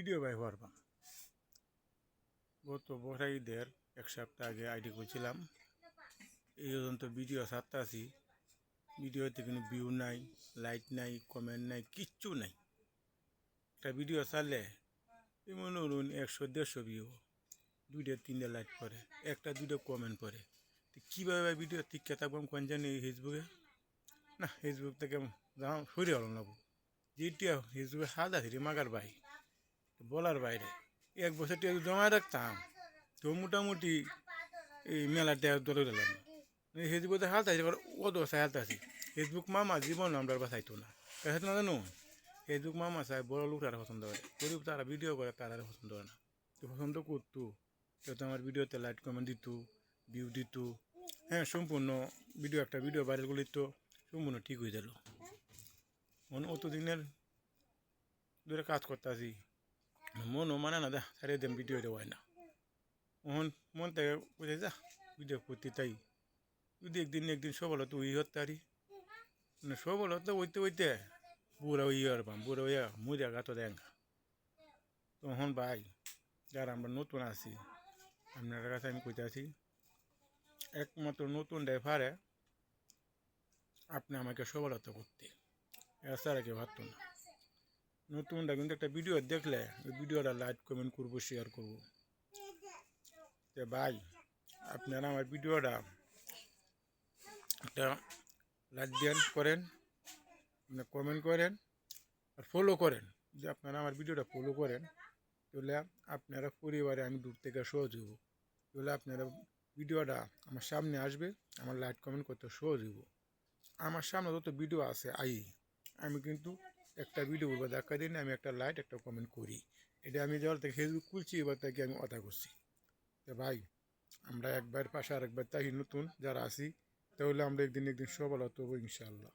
Video by পারবা গত বড় ঈদের এক সপ্তাহ আগে আইডি করছিলাম। এই পর্যন্ত ভিডিও ছাড়তে আছি, ভিডিওতে কোনো ভিউ নাই, লাইক নাই, কমেন্ট নাই, কিচ্ছু নাই। একটা ভিডিও ছাড়লে মনে করুন 100-150 ভিউ, 2-3 লাইক করে, 1-2 কমেন্ট করে। তো কীভাবে ভিডিও টিকে থাকবো কোন জানি ফেসবুকে না, ফেসবুক থেকে যাও সরে হলো না। যেটা ফেসবুকে সাদা ধীরে মাগার ভাই বলার বাইরে 1 বছর জমা রাখতাম, তো মোটামুটি এই মেলা টেয়া দলে দিলাম। ফেসবুকে হালতে আছে, এবার ও দশায় হালতে আছি। ফেসবুক মামা জীবন আমরা বাঁচাইতো না, কাছে না জানো। ফেসবুক মামা চাই বড় লোক তারা পছন্দ করে, গরিব তারা ভিডিও করে তারা পছন্দ করে না। তো পছন্দ করতো, তো আমার ভিডিওতে লাইক কমেন্ট দিত, ভিউ দিত। হ্যাঁ, সম্পূর্ণ একটা ভিডিও ভাইরাল করলে তো সম্পূর্ণ ঠিক হয়ে গেল। অতদিনের ধরে কাজ করতে আছি, মনও মানে না দা সারিয়ে দেন ভিডিও দেওয়ায় না। মন থেকে বুঝে যা ভিডিও করতে, তাই যদি একদিন সবল হতো ওই হতে পারি না, সবল হতো ওইতে বুড়া ওই পারবাম, বুড়া হইয়া মুড়িয়া গাতো দেখা। তখন ভাই যারা আমরা নতুন আছি, আপনার কাছে আমি কইতে আছি, একমাত্র নতুন ড্রাইভারে আপনি আমাকে সফলতা করতে, এছাড়া কেউ ভাবতো না। নতুনটা কিন্তু একটা ভিডিও দেখলে ওই ভিডিওটা লাইক কমেন্ট করবো, শেয়ার করবো। যে ভাই আপনারা আমার ভিডিওটা একটা লাইক দেন, করেন, কমেন্ট করেন আর ফলো করেন। যে আপনারা আমার ভিডিওটা ফলো করেন, তাহলে আপনারা পরিবারে আমি দূর থেকে সহজ হইব। তাহলে আপনারা ভিডিওটা আমার সামনে আসবে, আমার লাইক কমেন্ট করতে সহজ হইব। আমার সামনে যত ভিডিও আছে আমি কিন্তু একটা ভিডিও বলবো দেখা দিন, আমি একটা লাইক একটা কমেন্ট করি। এটা আমি যাওয়ার থেকে ফেসবুক খুলছি, এবার থেকে আমি কথা করছি। তো ভাই আমরা একবার পাশে আরেকবার তাই নতুন যারা আছি, তাহলে আমরা একদিন সফল হতে হবো ইনশাআল্লাহ।